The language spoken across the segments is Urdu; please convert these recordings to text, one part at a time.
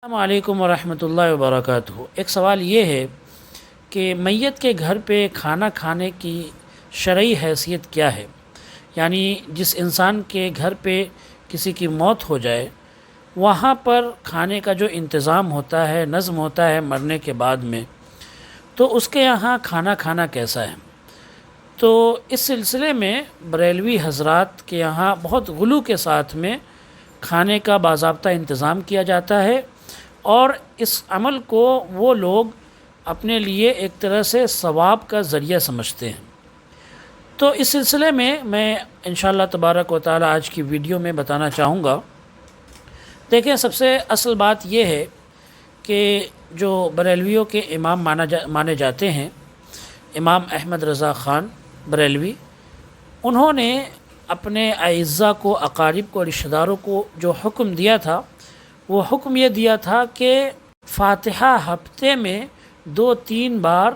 السلام علیکم ورحمۃ اللہ وبرکاتہ۔ ایک سوال یہ ہے کہ میت کے گھر پہ کھانا کھانے کی شرعی حیثیت کیا ہے؟ یعنی جس انسان کے گھر پہ کسی کی موت ہو جائے وہاں پر کھانے کا جو انتظام ہوتا ہے، نظم ہوتا ہے مرنے کے بعد میں، تو اس کے یہاں کھانا کھانا کیسا ہے؟ تو اس سلسلے میں بریلوی حضرات کے یہاں بہت غلو کے ساتھ میں کھانے کا باضابطہ انتظام کیا جاتا ہے، اور اس عمل کو وہ لوگ اپنے لیے ایک طرح سے ثواب کا ذریعہ سمجھتے ہیں۔ تو اس سلسلے میں انشاءاللہ تبارک و تعالی آج کی ویڈیو میں بتانا چاہوں گا۔ دیکھیں، سب سے اصل بات یہ ہے کہ جو بریلویوں کے امام مانے جاتے ہیں، امام احمد رضا خان بریلوی، انہوں نے اپنے اعزاء کو، اقارب کو، رشتہ داروں کو جو حکم دیا تھا، وہ حکم یہ دیا تھا کہ فاتحہ ہفتے میں 2-3 بار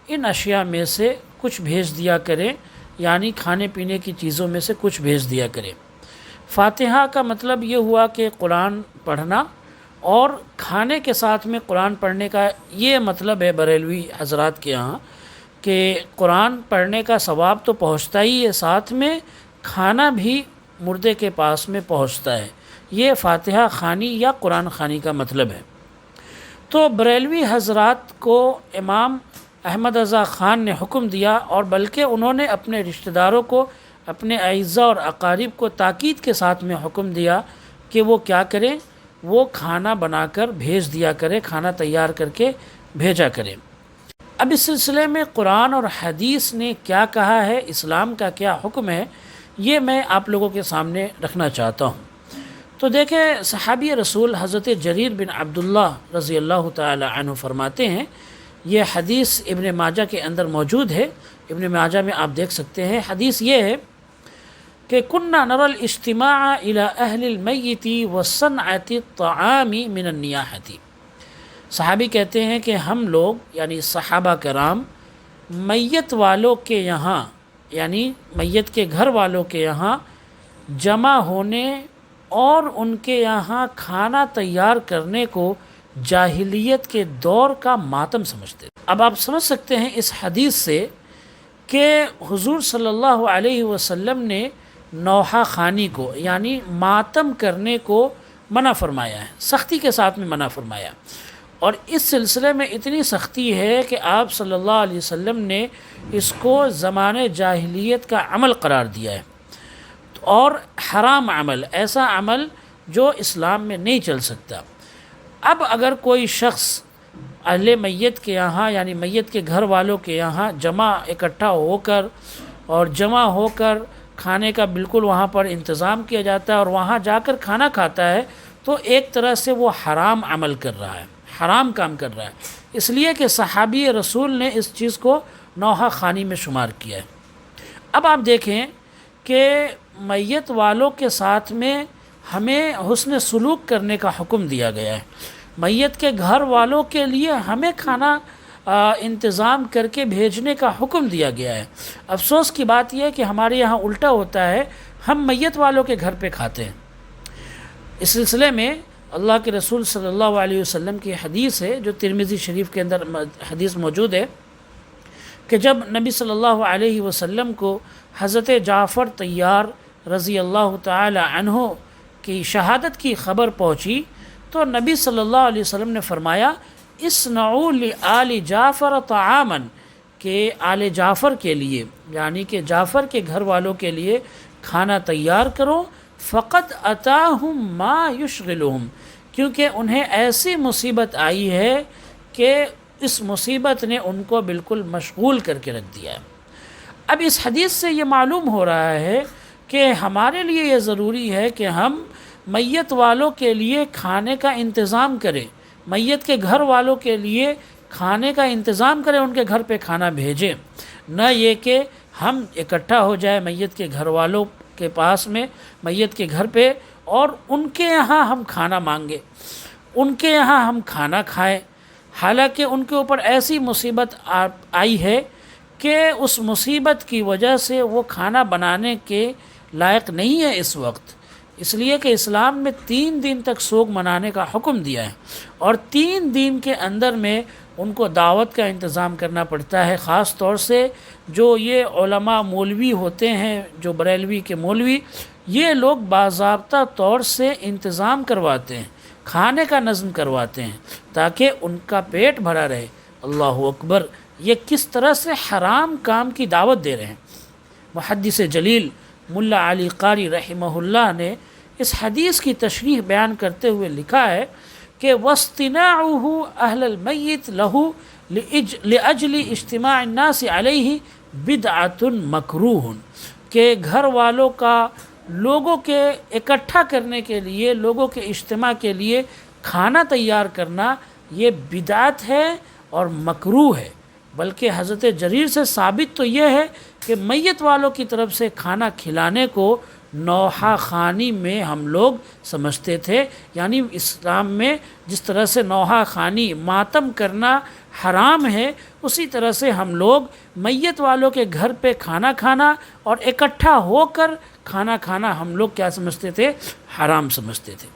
ان اشیاء میں سے کچھ بھیج دیا کریں، یعنی کھانے پینے کی چیزوں میں سے کچھ بھیج دیا کریں۔ فاتحہ کا مطلب یہ ہوا کہ قرآن پڑھنا، اور کھانے کے ساتھ میں قرآن پڑھنے کا یہ مطلب ہے بریلوی حضرات کے یہاں کہ قرآن پڑھنے کا ثواب تو پہنچتا ہی ہے، ساتھ میں کھانا بھی مردے کے پاس میں پہنچتا ہے۔ یہ فاتحہ خوانی یا قرآن خوانی کا مطلب ہے۔ تو بریلوی حضرات کو امام احمد رضا خان نے حکم دیا، اور بلکہ انہوں نے اپنے رشتہ داروں کو، اپنے اعزاء اور اقارب کو تاکید کے ساتھ میں حکم دیا کہ وہ کیا کریں، وہ کھانا بنا کر بھیج دیا کرے، کھانا تیار کر کے بھیجا کرے۔ اب اس سلسلے میں قرآن اور حدیث نے کیا کہا ہے، اسلام کا کیا حکم ہے، یہ میں آپ لوگوں کے سامنے رکھنا چاہتا ہوں۔ تو دیکھیں، صحابی رسول حضرت جریر بن عبداللہ رضی اللہ تعالی عنہ فرماتے ہیں، یہ حدیث ابن ماجہ کے اندر موجود ہے، ابن ماجہ میں آپ دیکھ سکتے ہیں۔ حدیث یہ ہے کہ کننا نرى الاجتماع الى اہل المیت وصنعۃ الطعام من النیاحۃ۔ صحابی کہتے ہیں کہ ہم لوگ یعنی صحابہ کرام میت والوں کے یہاں، یعنی میت کے گھر والوں کے یہاں جمع ہونے اور ان کے یہاں کھانا تیار کرنے کو جاہلیت کے دور کا ماتم سمجھتے۔ اب آپ سمجھ سکتے ہیں اس حدیث سے کہ حضور صلی اللہ علیہ وسلم نے نوحہ خوانی کو، یعنی ماتم کرنے کو منع فرمایا ہے، سختی کے ساتھ میں منع فرمایا۔ اور اس سلسلے میں اتنی سختی ہے کہ آپ صلی اللہ علیہ وسلم نے اس کو زمانے جاہلیت کا عمل قرار دیا ہے، اور حرام عمل، ایسا عمل جو اسلام میں نہیں چل سکتا۔ اب اگر کوئی شخص اہل میت کے یہاں، یعنی میت کے گھر والوں کے یہاں اکٹھا ہو کر کھانے کا بالکل وہاں پر انتظام کیا جاتا ہے، اور وہاں جا کر کھانا کھاتا ہے، تو ایک طرح سے وہ حرام عمل کر رہا ہے، حرام کام کر رہا ہے، اس لیے کہ صحابی رسول نے اس چیز کو نوحہ خوانی میں شمار کیا ہے۔ اب آپ دیکھیں کہ میت والوں کے ساتھ میں ہمیں حسن سلوک کرنے کا حکم دیا گیا ہے، میت کے گھر والوں کے لیے ہمیں کھانا انتظام کر کے بھیجنے کا حکم دیا گیا ہے۔ افسوس کی بات یہ ہے کہ ہمارے یہاں الٹا ہوتا ہے، ہم میت والوں کے گھر پہ کھاتے ہیں۔ اس سلسلے میں اللہ کے رسول صلی اللہ علیہ وسلم کی حدیث ہے، جو ترمذی شریف کے اندر حدیث موجود ہے، کہ جب نبی صلی اللہ علیہ وسلم کو حضرت جعفر طیار رضی اللہ تعالی عنہ کی شہادت کی خبر پہنچی، تو نبی صلی اللہ علیہ وسلم نے فرمایا، اصنعوا لآل جعفر طعاما، کہ آل جعفر کے لیے، یعنی کہ جعفر کے گھر والوں کے لیے کھانا تیار کرو، فقد اتاہم ما یشغلہم، کیونکہ انہیں ایسی مصیبت آئی ہے کہ اس مصیبت نے ان کو بالکل مشغول کر کے رکھ دیا ہے۔ اب اس حدیث سے یہ معلوم ہو رہا ہے کہ ہمارے لیے یہ ضروری ہے کہ ہم میت والوں کے لیے کھانے کا انتظام کریں، میت کے گھر والوں کے لیے کھانے کا انتظام کریں، ان کے گھر پہ کھانا بھیجیں، نہ یہ کہ ہم اکٹھا ہو جائیں میت کے گھر والوں کے پاس میں، میت کے گھر پہ، اور ان کے یہاں ہم کھانا مانگیں، ان کے یہاں ہم کھانا کھائیں، حالانکہ ان کے اوپر ایسی مصیبت آئی ہے کہ اس مصیبت کی وجہ سے وہ کھانا بنانے کے لائق نہیں ہے اس وقت، اس لیے کہ اسلام میں 3 دن تک سوگ منانے کا حکم دیا ہے، اور 3 دن کے اندر میں ان کو دعوت کا انتظام کرنا پڑتا ہے۔ خاص طور سے جو یہ علماء مولوی ہوتے ہیں، جو بریلوی کے مولوی، یہ لوگ باضابطہ طور سے انتظام کرواتے ہیں، کھانے کا نظم کرواتے ہیں تاکہ ان کا پیٹ بھرا رہے۔ اللہ اکبر! یہ کس طرح سے حرام کام کی دعوت دے رہے ہیں۔ محدث جلیل ملا علی قاری رحمہ اللہ نے اس حدیث کی تشریح بیان کرتے ہوئے لکھا ہے کہ وَاصْطِنَاعُهُ أَهْلَ الْمَيِّتِ لَهُ لِأَجْلِ اجتماع النَّاسِ عَلَيْهِ بِدْعَةٌ مَكْرُوهٌ، کہ گھر والوں کا لوگوں کے اکٹھا کرنے کے لیے، لوگوں کے اجتماع کے لیے کھانا تیار کرنا یہ بدعت ہے اور مکروہ ہے۔ بلکہ حضرت جریر سے ثابت تو یہ ہے کہ میت والوں کی طرف سے کھانا کھلانے کو نوحہ خوانی میں ہم لوگ سمجھتے تھے، یعنی اسلام میں جس طرح سے نوحہ خوانی ماتم کرنا حرام ہے، اسی طرح سے ہم لوگ میت والوں کے گھر پہ کھانا کھانا اور اکٹھا ہو کر کھانا کھانا ہم لوگ کیا سمجھتے تھے؟ حرام سمجھتے تھے۔